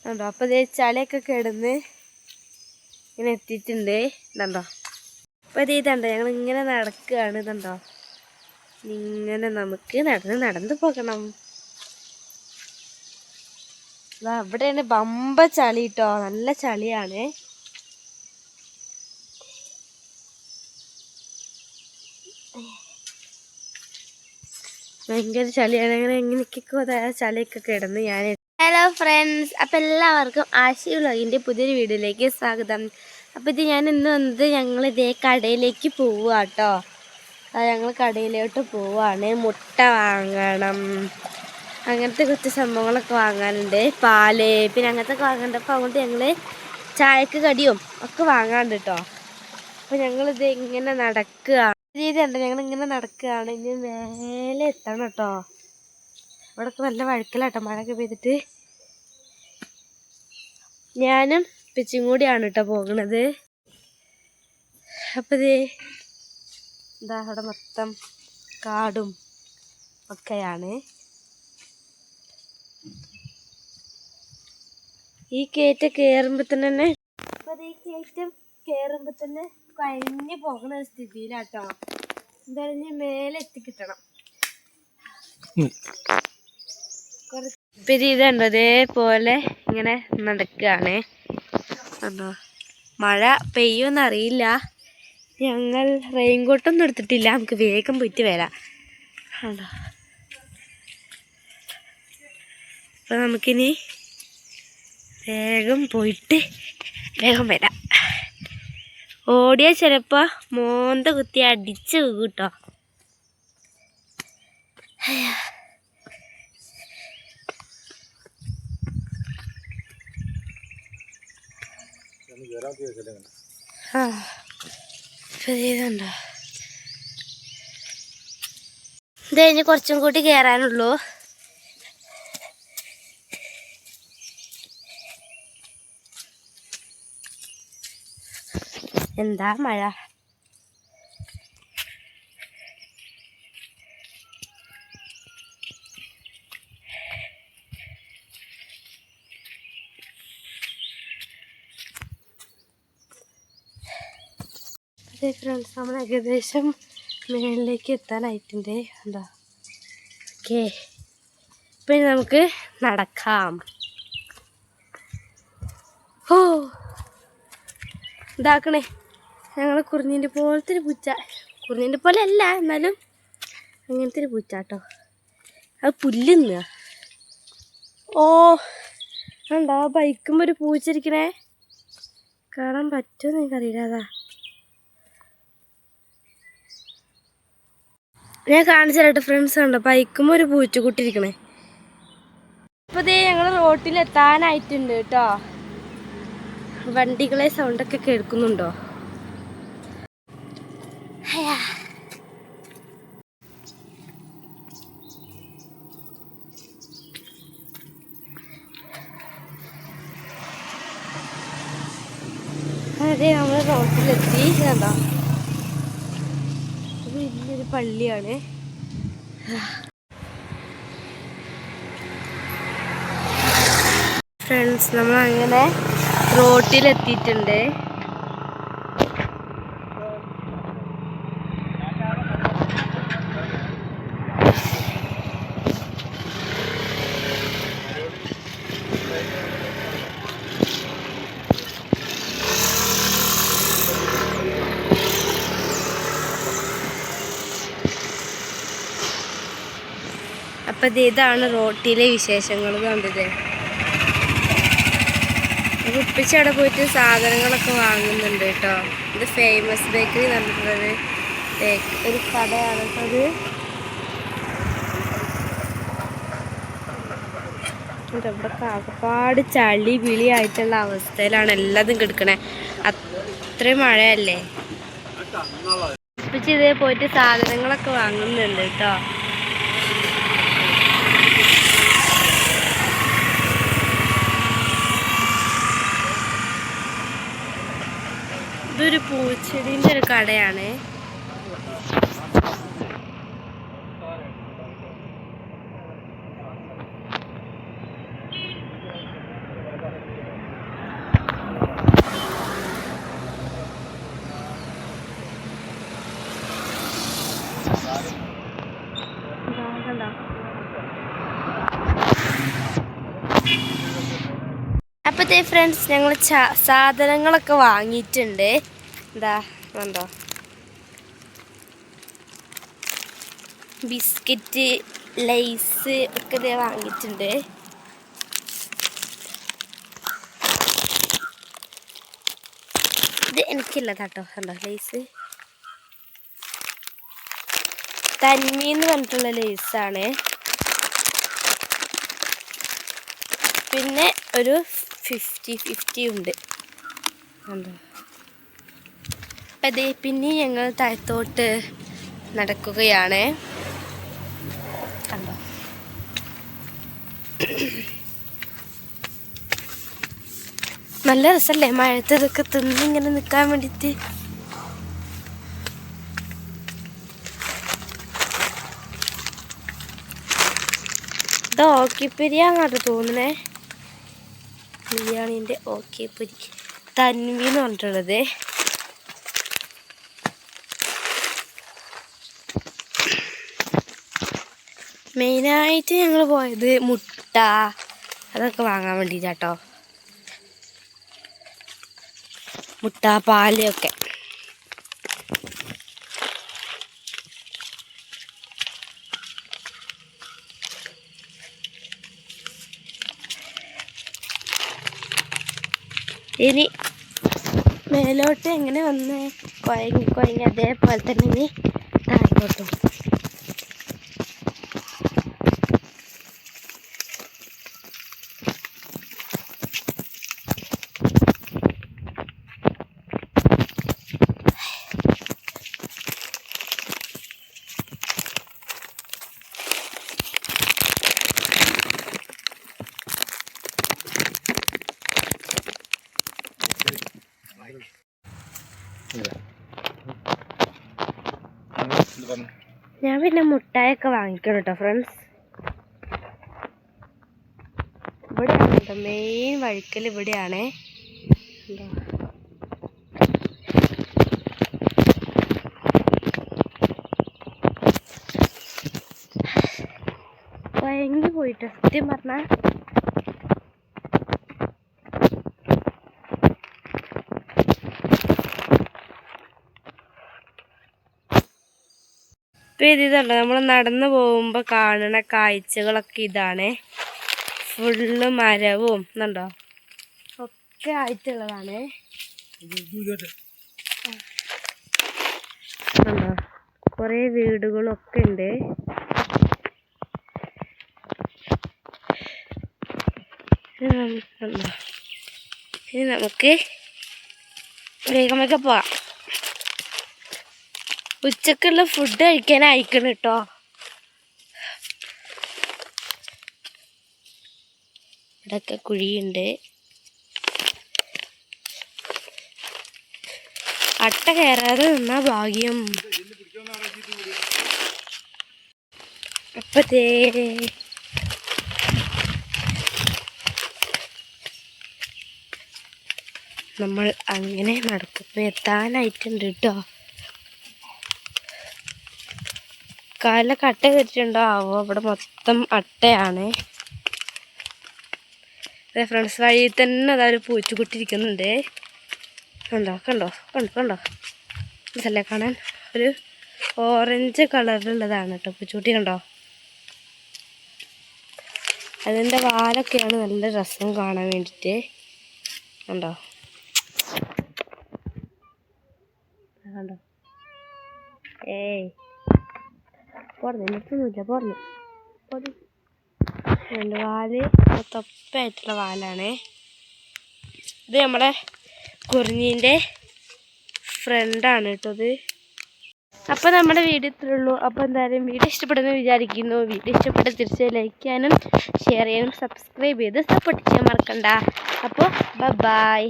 കണ്ടോ. അപ്പോൾ ഇതേ ചളിയൊക്കെ കിടന്ന് ഇങ്ങനെ എത്തിയിട്ടുണ്ട്. ഇതുണ്ടോ. അപ്പോൾ ഇതുണ്ടോ, ഞങ്ങൾ ഇങ്ങനെ നടക്കുകയാണ്. ഇതുണ്ടോ, ഇങ്ങനെ നമുക്ക് നടന്ന് പോകണം. അവിടെയാണ് ബമ്പ ചളി കേട്ടോ, നല്ല ചളിയാണ്. ഭയങ്കര ചളിയാണ്. അങ്ങനെ എങ്ങനെയൊക്കെ ചളിയൊക്കെ കിടന്ന് ഞാൻ. ഹലോ ഫ്രണ്ട്സ്, അപ്പം എല്ലാവർക്കും ആശി വ്ളോഗിൻ്റെ പുതിയൊരു വീഡിയോയിലേക്ക് സ്വാഗതം. അപ്പോൾ ഇത് ഞാൻ ഇന്ന് വന്നത് ഞങ്ങൾ ഇതേ കടയിലേക്ക് പോവുക കേട്ടോ. ഞങ്ങൾ കടയിലോട്ട് പോവാണ്. മുട്ട വാങ്ങണം, അങ്ങനത്തെ കുറച്ച് സംഭവങ്ങളൊക്കെ വാങ്ങാനുണ്ട്. പാല് പിന്നെ അങ്ങനത്തെ ഒക്കെ വാങ്ങാനുണ്ട്. അപ്പോൾ അതുകൊണ്ട് ഞങ്ങൾ ചായക്ക് കടിയും ഒക്കെ വാങ്ങാണ്ട് കേട്ടോ. അപ്പോൾ ഞങ്ങളിത് ഇങ്ങനെ നടക്കുക. രീതിയുണ്ട്, ഞങ്ങളിങ്ങനെ നടക്കുകയാണ്. ഇനി മേലെ എത്തണം കേട്ടോ. ഇവിടെയൊക്കെ നല്ല വഴുക്കലാട്ടോ, മഴയൊക്കെ പെയ്തിട്ട്. ഞാനും പിച്ചും കൂടിയാണ് കേട്ടോ പോകുന്നത്. അപ്പോൾ എന്താ അവിടെ മൊത്തം കാടും ഒക്കെയാണ്. ഈ കയറ്റം കയറുമ്പോൾ തന്നെ അപ്പോൾ ഈ കയറ്റം കയറുമ്പോൾ തന്നെ കഴിഞ്ഞ് പോകുന്ന സ്ഥിതിയിലാട്ടോ. എന്തായാലും മേലെ എത്തിക്കിട്ടണം. പിന്നെ ഇതുണ്ടോ, ഇതേപോലെ ഇങ്ങനെ നടക്കുകയാണ്. കണ്ടോ, മഴ പെയ്യുമെന്നറിയില്ല. ഞങ്ങൾ റെയിൻകോട്ടൊന്നും എടുത്തിട്ടില്ല, നമുക്ക് വേഗം പോയിട്ട് വരാം. കണ്ടോ, അപ്പോൾ നമുക്കിനി വേഗം പോയിട്ട് വേഗം വരാം. ഓടിയാൽ ചിലപ്പോൾ മോന്ത കുത്തി അടിച്ച് വീഴും കേട്ടോ. ഇതുണ്ടോ, ഇത് കഴിഞ്ഞ് കുറച്ചും കൂടി കയറാനുള്ളൂ. എന്താ മഴ. അതെ ഫ്രണ്ട്സ്, നമ്മൾ ഏകദേശം മേളിലേക്ക് എത്താനായിട്ടുണ്ട്. എന്താ ഓക്കെ, ഇപ്പം നമുക്ക് നടക്കാം. ഓ ഇതാക്കണേ, ഞങ്ങൾ കുറിഞ്ഞിൻ്റെ പോലത്തെ ഒരു പൂച്ച. കുറിഞ്ഞിൻ്റെ പോലെ അല്ല, എന്നാലും അങ്ങനത്തെ ഒരു പൂച്ച കേട്ടോ. അത് പുല്ലുന്ന. ഓ ഉണ്ടോ, ബൈക്കുമ്പോൾ ഒരു പൂച്ച ഇരിക്കണേ, കാണാൻ പറ്റുമെന്ന് എനിക്കറിയില്ല. അതാ ഞാൻ കാണിച്ചു തരട്ടെ ഫ്രണ്ട്സ്. ഉണ്ടോ, ബൈക്കുമ്പോൾ ഒരു പൂച്ചക്കുട്ടി ഇരിക്കണേ. അപ്പോൾ ഞങ്ങൾ റോട്ടിലെത്താനായിട്ടുണ്ട് കേട്ടോ. വണ്ടികളെ സൗണ്ടൊക്കെ കേൾക്കുന്നുണ്ടോ? അതെ, നമ്മൾ റോട്ടിലെത്തി. കണ്ടോ, വലിയൊരു പള്ളിയാണ്. ഫ്രണ്ട്സ്, നമ്മളങ്ങനെ റോട്ടിലെത്തിയിട്ടുണ്ട്. അപ്പം ഇതാണ് റോട്ടിലെ വിശേഷങ്ങൾ. കണ്ടില്ലേ, ഉപ്പിച്ച് അവിടെ പോയിട്ട് സാധനങ്ങളൊക്കെ വാങ്ങുന്നുണ്ട് കേട്ടോ. ഇത് ഫേമസ് ബേക്കറി പറഞ്ഞിട്ടുള്ളത് ഒരു കടയാണ്. അത് ഇവിടെ കാക്കപ്പാട് ചളി വിളിയായിട്ടുള്ള അവസ്ഥയിലാണ് എല്ലാതും കിടക്കണേ. അത്രയും മഴയല്ലേ. ഉപ്പിച്ച് ഇതേ പോയിട്ട് സാധനങ്ങളൊക്കെ വാങ്ങുന്നുണ്ട് കേട്ടോ. ഇതൊരു പൂച്ചെടീൻ്റെ ഒരു കടയാണ്. അപ്പോഴത്തെ ഫ്രണ്ട്സ് ഞങ്ങൾ സാധനങ്ങളൊക്കെ വാങ്ങിയിട്ടുണ്ട്. എന്താ കണ്ടോ, ബിസ്ക്കറ്റ്, ലൈസ് ഒക്കെ ഇതേ വാങ്ങിയിട്ടുണ്ട്. ഇത് എനിക്കുള്ളതാട്ടോ. കണ്ടോ ലൈസ്, തന്മീന്ന് പറഞ്ഞിട്ടുള്ള ലേസാണ്. പിന്നെ ഒരു 50-50 ഉണ്ട്. കണ്ടോ. അതെ, പിന്നെ ഞങ്ങൾ താഴത്തോട്ട് നടക്കുകയാണ്. കണ്ടോ, നല്ല രസമല്ലേ മഴത്ത് ഇതൊക്കെ തിന്നിങ്ങനെ നിൽക്കാൻ വേണ്ടിയിട്ട്. ഇത് ഓക്കിപ്പൊരിയാണെന്നാണ് തോന്നണേ. ബിരിയാണീൻ്റെ ഓക്കിപ്പൊരി, തന്മീന്ന് പറഞ്ഞിട്ടുള്ളത്. മെയിനായിട്ട് ഞങ്ങൾ പോയത് മുട്ട അതൊക്കെ വാങ്ങാൻ വേണ്ടിയിട്ടാട്ടോ. മുട്ട, പാലൊക്കെ. ഇനി മേലോട്ട് എങ്ങനെ വന്ന് കുഴങ്ങി അതേപോലെ തന്നെ ഇനി താഴോട്ടും. ഞാൻ പിന്നെ മുട്ടായൊക്കെ വാങ്ങിക്കണം കേട്ടോ ഫ്രണ്ട്സ്. ഇവിടെയാണ് കേട്ടോ മെയിൻ വഴിക്കൽ, ഇവിടെയാണേ. ഭയങ്കര പോയിട്ട് സത്യം പറഞ്ഞാൽ ഇപ്പം ഇതുണ്ടോ, നമ്മൾ നടന്നു പോകുമ്പോൾ കാണുന്ന കാഴ്ചകളൊക്കെ ഇതാണ്. ഫുള്ള് മരവും എന്നുണ്ടോ ഒക്കെ ആയിട്ടുള്ളതാണ്. കണ്ടോ, കുറേ വീടുകളൊക്കെ ഉണ്ട്. ഇനി നമുക്ക് വേഗമൊക്കെ പോവാം. ഉച്ചക്കുള്ള ഫുഡ് കഴിക്കാൻ അയക്കണം കേട്ടോ. ഇവിടെയൊക്കെ കുഴിയുണ്ട്. അട്ട കയറാതെ നിന്നാ ഭാഗ്യം. അപ്പത്തേ നമ്മൾ അങ്ങനെ നടക്കുമ്പോൾ എത്താനായിട്ടുണ്ട് കേട്ടോ. കാലിലൊക്കെ അട്ട കയറ്റിട്ടുണ്ടോ ആവോ, അവിടെ മൊത്തം അട്ടയാണ്. അതെ ഫ്രണ്ട്സ്, വഴിയിൽ തന്നെ അതൊരു പൂച്ചുകുട്ടി ഇരിക്കുന്നുണ്ട്. കണ്ടോ കണ്ടോ കണ്ടോ കണ്ടോ, ഇതല്ലേ കാണാൻ, ഒരു ഓറഞ്ച് കളറിലുള്ളതാണ് കേട്ടോ പൂച്ചുകുട്ടി. കണ്ടോ, അതിൻ്റെ വാലൊക്കെയാണ് നല്ല രസം കാണാൻ വേണ്ടിയിട്ട്. കണ്ടോ കണ്ടോ, ഏയ് പോർന്നു നിർത്തുന്നില്ല, പോർന്നു. എൻ്റെ വാല് തൊപ്പായിട്ടുള്ള വാലാണ്. ഇത് നമ്മുടെ കുറിഞ്ഞീൻ്റെ ഫ്രണ്ടാണ് കേട്ടോ ഇത്. അപ്പോൾ നമ്മുടെ വീഡിയോ ഇത്രയേ ഉള്ളൂ. അപ്പോൾ എന്തായാലും വീഡിയോ ഇഷ്ടപ്പെടുമെന്ന് വിചാരിക്കുന്നു. വീഡിയോ ഇഷ്ടപ്പെട്ട തീർച്ചയായും ലൈക്ക് ചെയ്യാനും ഷെയർ ചെയ്യാനും സബ്സ്ക്രൈബ് ചെയ്ത് സപ്പോർട്ട് ചെയ്യാൻ മറക്കണ്ട. അപ്പോൾ ബൈ.